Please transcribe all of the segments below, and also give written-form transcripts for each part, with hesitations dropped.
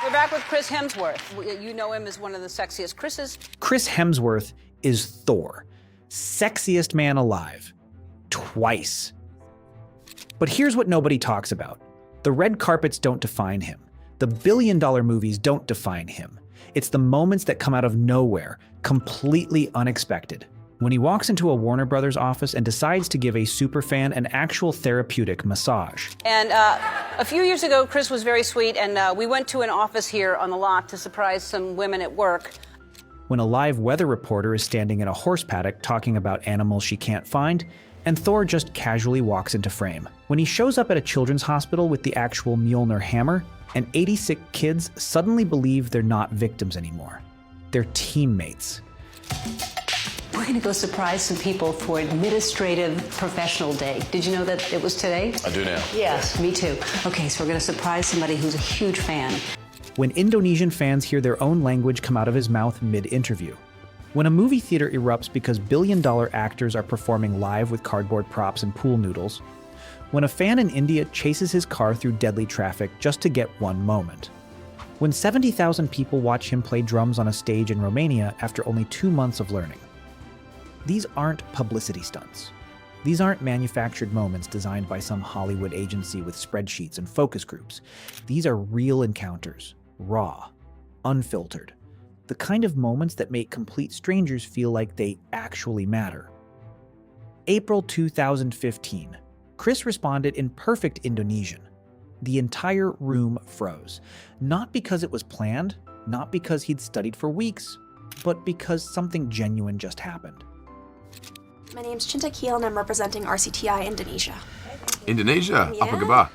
We're back with Chris Hemsworth. You know him as one of the sexiest Chris's. Chris Hemsworth is Thor, sexiest man alive, twice. But here's what nobody talks about. The red carpets don't define him. The billion-dollar movies don't define him. It's the moments that come out of nowhere, completely unexpected. When he walks into a Warner Brothers office and decides to give a superfan an actual therapeutic massage. And a few years ago, Chris was very sweet, and we went to an office here on the lot to surprise some women at work. When a live weather reporter is standing in a horse paddock talking about animals she can't find, and Thor just casually walks into frame. When he shows up at a children's hospital with the actual Mjolnir hammer, and 86 kids suddenly believe they're not victims anymore. They're teammates. We're going to go surprise some people for Administrative Professional Day. Did you know that it was today? I do now. Yes, me too. Okay, so we're going to surprise somebody who's a huge fan. When Indonesian fans hear their own language come out of his mouth mid-interview. When a movie theater erupts because billion-dollar actors are performing live with cardboard props and pool noodles. When a fan in India chases his car through deadly traffic just to get one moment. When 70,000 people watch him play drums on a stage in Romania after only 2 months of learning. These aren't publicity stunts. These aren't manufactured moments designed by some Hollywood agency with spreadsheets and focus groups. These are real encounters, raw, unfiltered. The kind of moments that make complete strangers feel like they actually matter. April 2015. Chris responded in perfect Indonesian. The entire room froze. Not because it was planned, not because he'd studied for weeks, but because something genuine just happened. My name's Cinta Kiel and I'm representing RCTI Indonesia. Indonesia? Yeah. Apa khabar?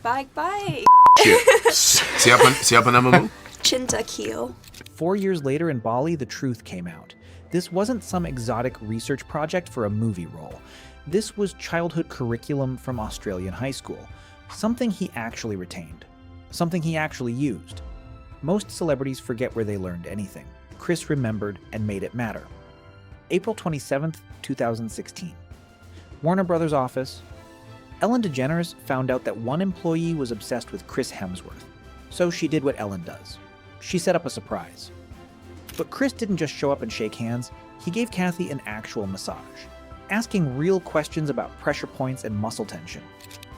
Bye-bye. Siapa namamu? Cinta Kiel. 4 years later in Bali, the truth came out. This wasn't some exotic research project for a movie role. This was childhood curriculum from Australian high school. Something he actually retained. Something he actually used. Most celebrities forget where they learned anything. Chris remembered and made it matter. April 27th, 2016. Warner Brothers office. Ellen DeGeneres found out that one employee was obsessed with Chris Hemsworth. So she did what Ellen does. She set up a surprise. But Chris didn't just show up and shake hands. He gave Kathy an actual massage, asking real questions about pressure points and muscle tension.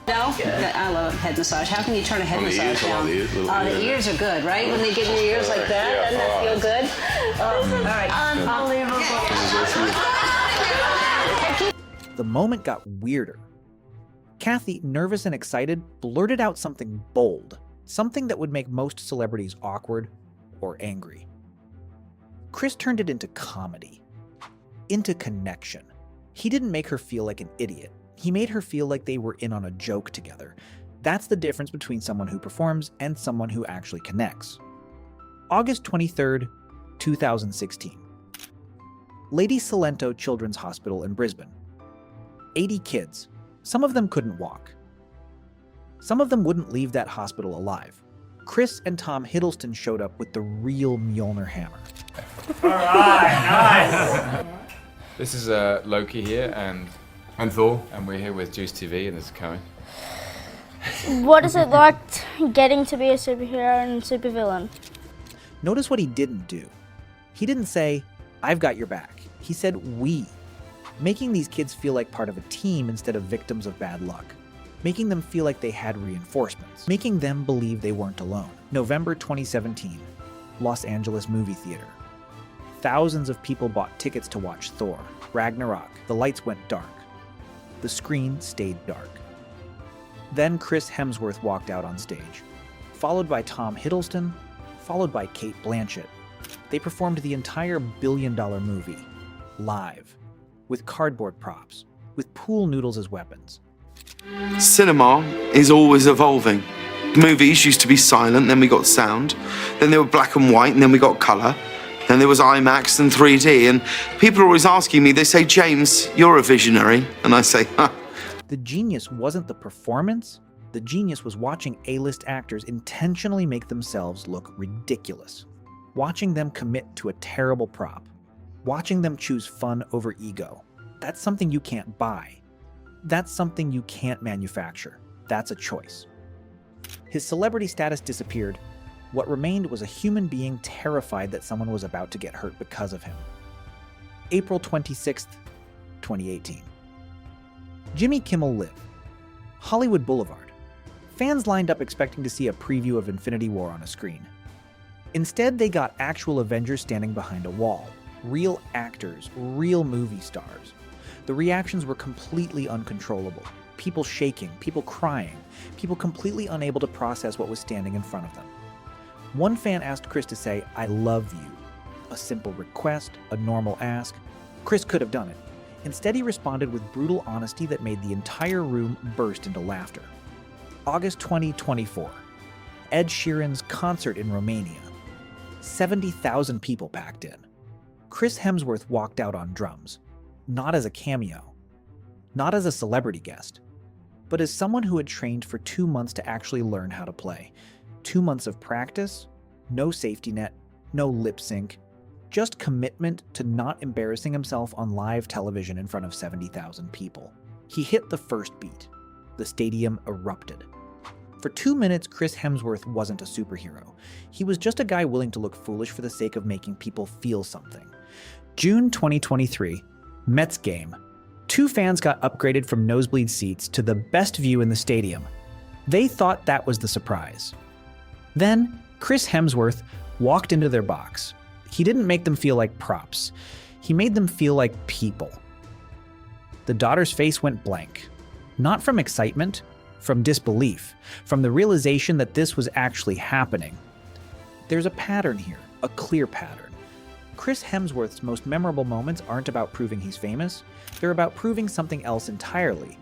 No? Yeah. I love a head massage. How can you turn a head massage down? The ears are good, right? When they get in your ears like that, doesn't that feel good? All right. Unbelievable. The moment got weirder. Kathy, nervous and excited, blurted out something bold, something that would make most celebrities awkward or angry. Chris turned it into comedy, into connection. He didn't make her feel like an idiot. He made her feel like they were in on a joke together. That's the difference between someone who performs and someone who actually connects. August 23rd, 2016. Lady Salento Children's Hospital in Brisbane. 80 kids. Some of them couldn't walk. Some of them wouldn't leave that hospital alive. Chris and Tom Hiddleston showed up with the real Mjolnir hammer. All right, nice. This is Loki here, and Thor. and we're here with Juice TV, and this is Cohen. What is it like getting to be a superhero and supervillain? Notice what he didn't do. He didn't say, "I've got your back." He said, "we." Making these kids feel like part of a team instead of victims of bad luck. Making them feel like they had reinforcements. Making them believe they weren't alone. November 2017, Los Angeles movie theater. Thousands of people bought tickets to watch Thor, Ragnarok. The lights went dark. The screen stayed dark. Then Chris Hemsworth walked out on stage, followed by Tom Hiddleston, followed by Cate Blanchett. They performed the entire billion-dollar movie, live, with cardboard props, with pool noodles as weapons. Cinema is always evolving. Movies used to be silent, then we got sound, then they were black and white, and then we got colour, then there was IMAX and 3D, and people are always asking me, they say, "James, you're a visionary," and I say, "Huh." The genius wasn't the performance. The genius was watching A-list actors intentionally make themselves look ridiculous. Watching them commit to a terrible prop. Watching them choose fun over ego. That's something you can't buy. That's something you can't manufacture. That's a choice. His celebrity status disappeared, What remained was a human being terrified that someone was about to get hurt because of him. April 26th, 2018. Jimmy Kimmel Live. Hollywood Boulevard. Fans lined up expecting to see a preview of Infinity War on a screen. Instead, they got actual Avengers standing behind a wall. Real actors, real movie stars. The reactions were completely uncontrollable. People shaking, people crying, people completely unable to process what was standing in front of them. One fan asked Chris to say, "I love you." A simple request, a normal ask. Chris could have done it. Instead, he responded with brutal honesty that made the entire room burst into laughter. August 2024. Ed Sheeran's concert in Romania. 70,000 people packed in. Chris Hemsworth walked out on drums. Not as a cameo. Not as a celebrity guest. But as someone who had trained for 2 months to actually learn how to play. 2 months of practice, no safety net, no lip sync, just commitment to not embarrassing himself on live television in front of 70,000 people. He hit the first beat. The stadium erupted. For 2 minutes, Chris Hemsworth wasn't a superhero. He was just a guy willing to look foolish for the sake of making people feel something. June 2023, Mets game. 2 fans got upgraded from nosebleed seats to the best view in the stadium. They thought that was the surprise. Then, Chris Hemsworth walked into their box. He didn't make them feel like props. He made them feel like people. The daughter's face went blank. Not from excitement, from disbelief, from the realization that this was actually happening. There's a pattern here, a clear pattern. Chris Hemsworth's most memorable moments aren't about proving he's famous, they're about proving something else entirely.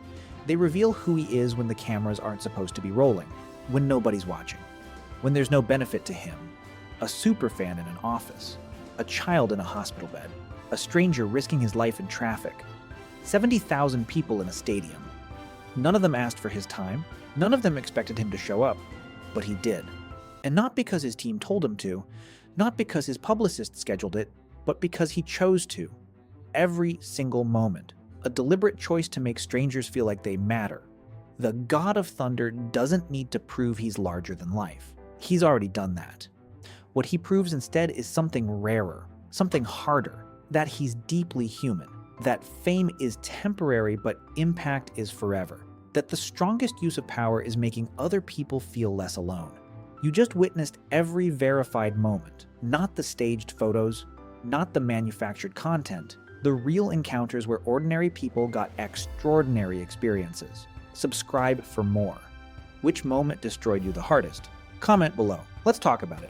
They reveal who he is when the cameras aren't supposed to be rolling, when nobody's watching, when there's no benefit to him. A superfan in an office, a child in a hospital bed, a stranger risking his life in traffic, 70,000 people in a stadium. None of them asked for his time, none of them expected him to show up, but he did. And not because his team told him to, not because his publicist scheduled it, but because he chose to. Every single moment, a deliberate choice to make strangers feel like they matter. The God of Thunder doesn't need to prove he's larger than life. He's already done that. What he proves instead is something rarer, something harder, that he's deeply human, that fame is temporary but impact is forever, that the strongest use of power is making other people feel less alone. You just witnessed every verified moment, not the staged photos, not the manufactured content, the real encounters where ordinary people got extraordinary experiences. Subscribe for more. Which moment destroyed you the hardest? Comment below. Let's talk about it.